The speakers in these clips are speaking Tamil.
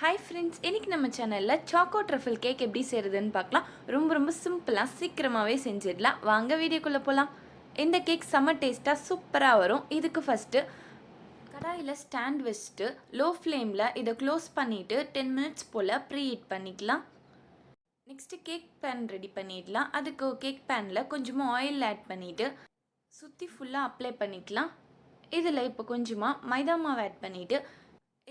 Hi friends, இன்னைக்கு நம்ம சேனல்ல choco truffle கேக் எப்படி செய்யறதுன்னு பார்க்கலாம். ரொம்ப சிம்பிளா சீக்கிரமாவே செஞ்சிடலாம். வாங்க வீடியோக்குள்ள போலாம். இந்த கேக் செம டேஸ்டா சூப்பரா வரும். இதுக்கு ஃபர்ஸ்ட் கடாயில ஸ்டாண்ட் வச்சிட்டு லோ ஃப்ளேம்ல இத க்ளோஸ் பண்ணிட்டு 10 minutes போல ப்ரீ ஹீட் பண்ணிக்கலாம். நெக்ஸ்ட் கேக் pan ரெடி பண்ணிடலாம். அதுக்கு கேக் panல கொஞ்சமா ஆயில் ஆட் பண்ணிட்டு சுத்தி ஃபுல்லா அப்ளை பண்ணிக்கலாம். இதுல இப்போ கொஞ்சமா மைதா மாவு ஆட் பண்ணிட்டு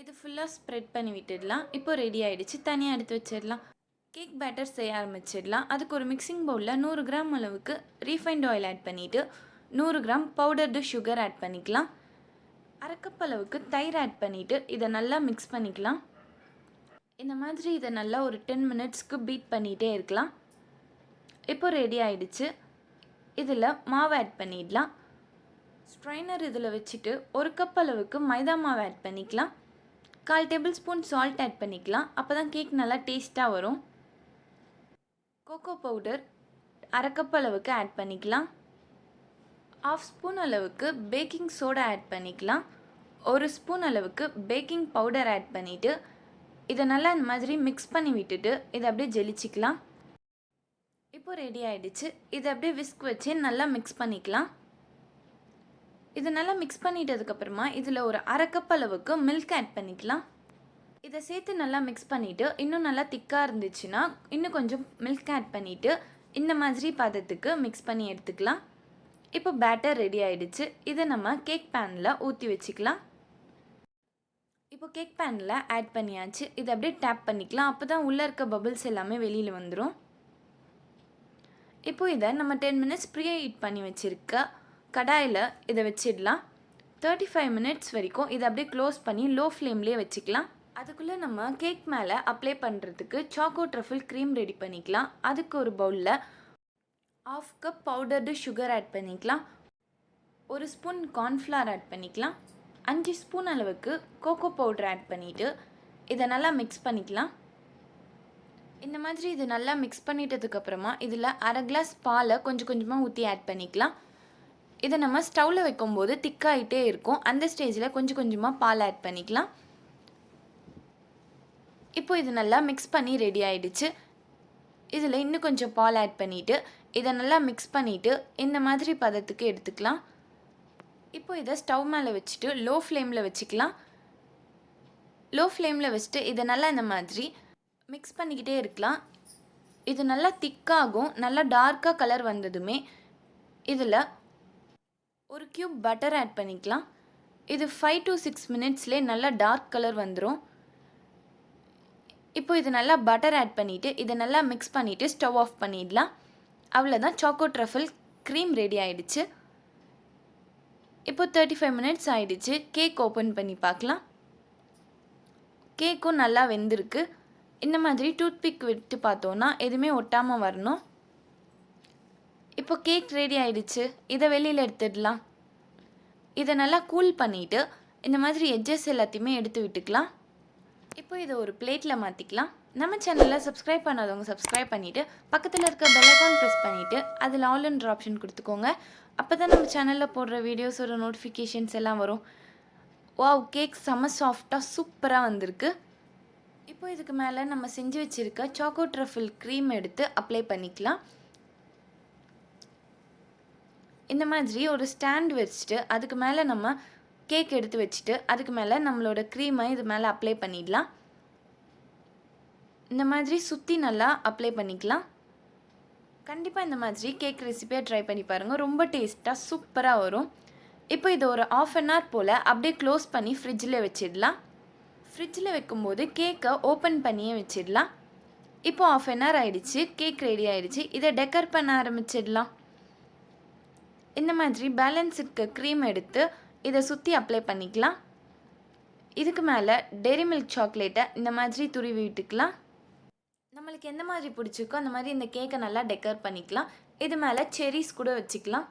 இது ஃபுல்லாக ஸ்ப்ரெட் பண்ணி விட்டுடலாம். இப்போ ரெடி ஆகிடுச்சு. தனியாக எடுத்து வச்சிடலாம். கேக் பேட்டர் செய்ய ஆரம்பிச்சிடலாம். அதுக்கு ஒரு மிக்சிங் பவுலில் 100 கிராம் அளவுக்கு ரீஃபைண்ட் ஆயில் ஆட் பண்ணிவிட்டு 100 கிராம் பவுடர்டு சுகர் ஆட் பண்ணிக்கலாம். அரை கப் அளவுக்கு தயிர் ஆட் பண்ணிவிட்டு இதை நல்லா மிக்ஸ் பண்ணிக்கலாம். இந்த மாதிரி இதை நல்லா ஒரு 10 மினிட்ஸ்க்கு பீட் பண்ணிகிட்டே இருக்கலாம். இப்போ ரெடி ஆகிடுச்சு. இதில் மாவு ஆட் பண்ணிடலாம். ஸ்ட்ரைனர் இதில் வச்சுட்டு ஒரு கப் அளவுக்கு மைதா மாவு ஆட் பண்ணிக்கலாம். 1/4 டேபிள் ஸ்பூன் சால்ட் ஆட் பண்ணிக்கலாம். அப்போ தான் கேக் நல்லா டேஸ்ட்டாக வரும். கோகோ பவுடர் அரை கப் அளவுக்கு ஆட் பண்ணிக்கலாம். 1/2 ஸ்பூன் அளவுக்கு பேக்கிங் சோடா ஆட் பண்ணிக்கலாம். 1 ஸ்பூன் அளவுக்கு பேக்கிங் பவுடர் ஆட் பண்ணிவிட்டு இதை நல்லா இந்த மாதிரி மிக்ஸ் பண்ணி விட்டுட்டு இதை அப்படியே ஜெலிச்சிக்கலாம். இப்போ ரெடி ஆகிடுச்சு. இதை அப்படியே விஸ்க் வச்சு நல்லா மிக்ஸ் பண்ணிக்கலாம். இது நல்லா மிக்ஸ் பண்ணிட்டதுக்கப்புறமா இதில் ஒரு அரை கப் அளவுக்கு மில்க் ஆட் பண்ணிக்கலாம். இதை சேர்த்து நல்லா மிக்ஸ் பண்ணிவிட்டு இன்னும் நல்லா திக்காக இருந்துச்சுன்னா இன்னும் கொஞ்சம் மில்க் ஆட் பண்ணிவிட்டு இந்த மாதிரி பதத்துக்கு மிக்ஸ் பண்ணி எடுத்துக்கலாம். இப்போ பேட்டர் ரெடி ஆகிடுச்சு. இதை நம்ம கேக் பேனில் ஊற்றி வச்சுக்கலாம். இப்போ கேக் பேனில் ஆட் பண்ணியாச்சு. இதை அப்படியே டேப் பண்ணிக்கலாம். அப்போ தான் உள்ளே இருக்க பபிள்ஸ் எல்லாமே வெளியில் வந்துடும். இப்போ இதை நம்ம 10 மினிட்ஸ் ப்ரீ ஹீட் பண்ணி வச்சுருக்க கடாயில் இதை வச்சிடலாம். 35 மினிட்ஸ் வரைக்கும் இதை அப்படியே க்ளோஸ் பண்ணி லோ ஃப்ளேம்லேயே வச்சுக்கலாம். அதுக்குள்ளே நம்ம கேக் மேலே அப்ளை பண்ணுறதுக்கு சாக்கோ ட்ரஃபிள் க்ரீம் ரெடி பண்ணிக்கலாம். அதுக்கு ஒரு பவுலில் 1/2 கப் பவுடர்டு சுகர் ஆட் பண்ணிக்கலாம். 1 ஸ்பூன் கார்ன்ஃப்ளவர் ஆட் பண்ணிக்கலாம். 5 ஸ்பூன் அளவுக்கு கோகோ பவுடர் ஆட் பண்ணிவிட்டு இதை நல்லா மிக்ஸ் பண்ணிக்கலாம். இந்த மாதிரி இது நல்லா மிக்ஸ் பண்ணிட்டதுக்கப்புறமா இதில் அரை கிளாஸ் பாலை கொஞ்சமாக ஊற்றி ஆட் பண்ணிக்கலாம். இதை நம்ம ஸ்டவ்வில் வைக்கும்போது திக்காகிட்டே இருக்கும். அந்த ஸ்டேஜில் கொஞ்சமாக பால் ஆட் பண்ணிக்கலாம். இப்போ இது நல்லா மிக்ஸ் பண்ணி ரெடி ஆகிடுச்சு. இதில் இன்னும் கொஞ்சம் பால் ஆட் பண்ணிவிட்டு இதை நல்லா மிக்ஸ் பண்ணிவிட்டு இந்த மாதிரி பதத்துக்கு எடுத்துக்கலாம். இப்போ இதை ஸ்டவ் மேலே வச்சுட்டு லோ ஃப்ளேமில் வச்சுக்கலாம். லோ ஃப்ளேமில் வச்சுட்டு இதை நல்லா இந்த மாதிரி மிக்ஸ் பண்ணிக்கிட்டே இருக்கலாம். இது நல்லா திக்காகும். நல்லா டார்க்காக கலர் வந்ததுமே இதில் ஒரு கியூப் பட்டர் ஆட் பண்ணிக்கலாம். இது 5 to 6 மினிட்ஸ்லேயே நல்லா டார்க் கலர் வந்துடும். இப்போ இது நல்லா பட்டர் ஆட் பண்ணிவிட்டு இதை நல்லா மிக்ஸ் பண்ணிவிட்டு ஸ்டவ் ஆஃப் பண்ணிடலாம். அவ்வளோதான், சாக்கோ ட்ரஃபிள் க்ரீம் ரெடி ஆகிடுச்சு. இப்போ 35 மினிட்ஸ் ஆகிடுச்சு. கேக் ஓப்பன் பண்ணி பார்க்கலாம். கேக்கும் நல்லா வெந்திருக்கு. இந்த மாதிரி டூத்பிக் விட்டு பார்த்தோன்னா எதுவுமே ஒட்டாமல் வரணும். இப்போ கேக் ரெடி ஆகிடுச்சு. இதை வெளியில் எடுத்துடலாம். இதை நல்லா கூல் பண்ணிவிட்டு இந்த மாதிரி எட்ஜஸ் எல்லாத்தையுமே எடுத்து விட்டுக்கலாம். இப்போ இதை ஒரு பிளேட்டில் மாற்றிக்கலாம். நம்ம சேனலில் சப்ஸ்கிரைப் பண்ணாதவங்க சப்ஸ்கிரைப் பண்ணிவிட்டு பக்கத்தில் இருக்க பெல் ஐகான் ப்ரெஸ் பண்ணிவிட்டு அதில் ஆல்ன்ற ஆப்ஷன் கொடுத்துக்கோங்க. அப்போ தான் நம்ம சேனலில் போடுற வீடியோஸோட நோட்டிஃபிகேஷன்ஸ் எல்லாம் வரும். வாவ், கேக் செம்ம சாஃப்டாக சூப்பராக வந்திருக்கு. இப்போ இதுக்கு மேலே நம்ம செஞ்சு வச்சுருக்க சாக்கோ ட்ரஃபிள் க்ரீம் எடுத்து அப்ளை பண்ணிக்கலாம். இந்த மாதிரி ஒரு ஸ்டாண்ட் வச்சுட்டு அதுக்கு மேலே நம்ம கேக் எடுத்து வச்சுட்டு அதுக்கு மேலே நம்மளோட க்ரீமை இது மேலே அப்ளை பண்ணிடலாம். இந்த மாதிரி சுற்றி நல்லா அப்ளை பண்ணிக்கலாம். கண்டிப்பாக இந்த மாதிரி கேக் ரெசிபியாக ட்ரை பண்ணி பாருங்கள். ரொம்ப டேஸ்ட்டாக சூப்பராக வரும். இப்போ இது ஒரு 1/2 hour போல் அப்படியே க்ளோஸ் பண்ணி ஃப்ரிட்ஜில் வச்சிடலாம். ஃப்ரிட்ஜில் வைக்கும்போது கேக்கை ஓப்பன் பண்ணியே வச்சிடலாம். இப்போ 1/2 hour ஆகிடுச்சு. கேக் ரெடி ஆகிடுச்சு. இதை டெக்கர் பண்ண ஆரம்பிச்சிடலாம். இந்த மாதிரி பேலன்ஸ் இருக்க க்ரீம் எடுத்து இதை சுற்றி அப்ளை பண்ணிக்கலாம். இதுக்கு மேலே டெய்ரி மில்க் சாக்லேட்டை இந்த மாதிரி துருவி விட்டுக்கலாம். நம்மளுக்கு எந்த மாதிரி பிடிச்சிருக்கோ அந்த மாதிரி இந்த கேக்கை நல்லா டெக்கர் பண்ணிக்கலாம். இது மேலே செரிஸ் கூட வச்சுக்கலாம்.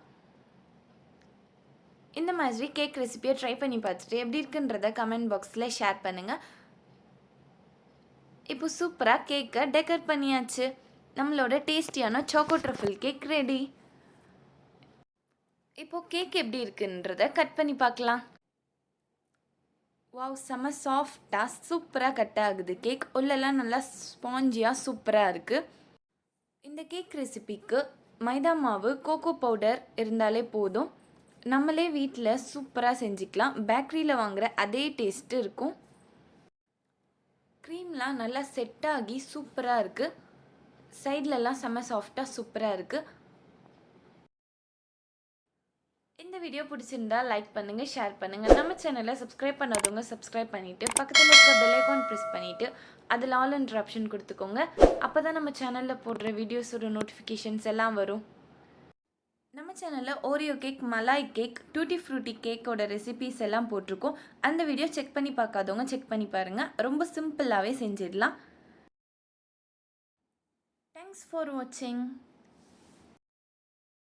இந்த மாதிரி கேக் ரெசிபியை ட்ரை பண்ணி பார்த்துட்டு எப்படி இருக்குன்றத கமெண்ட் பாக்ஸில் ஷேர் பண்ணுங்கள். இப்போ சூப்பராக கேக்கை டெக்கர் பண்ணியாச்சு. நம்மளோட டேஸ்டியான சாக்கோ ட்ரஃபிள் கேக் ரெடி. இப்போ கேக் எப்படி இருக்குன்றத கட் பண்ணி பார்க்கலாம். வாவ்! செம்ம சாஃப்ட்டா சூப்பரா கட் ஆகுது கேக். உள்ளலாம் நல்லா ஸ்பாஞ்சியா சூப்பரா இருக்கு. இந்த கேக் ரெசிபிக்கு மைதா மாவு, கோகோ பவுடர் இருந்தாலே போதும். நம்மளே வீட்ல சூப்பரா செஞ்சுக்கலாம். பேக்கரியில வாங்குற அதே டேஸ்ட் இருக்கும். க்ரீம்லாம் நல்லா செட் ஆகி சூப்பரா இருக்கு. சைட்லலாம் செம்ம சாஃப்ட்டா சூப்பரா இருக்கு. இந்த வீடியோ பிடிச்சிருந்தா லைக் பண்ணுங்க, ஷேர் பண்ணுங்க. நம்ம சேனலை சப்ஸ்கிரைப் பண்ணாதவங்க சப்ஸ்கிரைப் பண்ணிட்டு பக்கத்தில் இருக்க பெல் ஐகான் ப்ரெஸ் பண்ணிட்டு அதில் ஆல் என்ற ஆப்ஷன் கொடுத்துக்கோங்க. அப்பதான் நம்ம சேனல்ல போடுற வீடியோஸோட நோட்டிஃபிகேஷன்ஸ் எல்லாம் வரும். நம்ம சேனலில் Oreo cake, malai cake, tutti frutti கேக்கோட ரெசிபீஸ் எல்லாம் போட்டிருக்கோம். அந்த வீடியோ செக் பண்ணி பார்க்காதவங்க செக் பண்ணி பாருங்கள். ரொம்ப சிம்பிளாகவே செஞ்சிடலாம். தேங்க்ஸ் ஃபார் வாட்சிங்.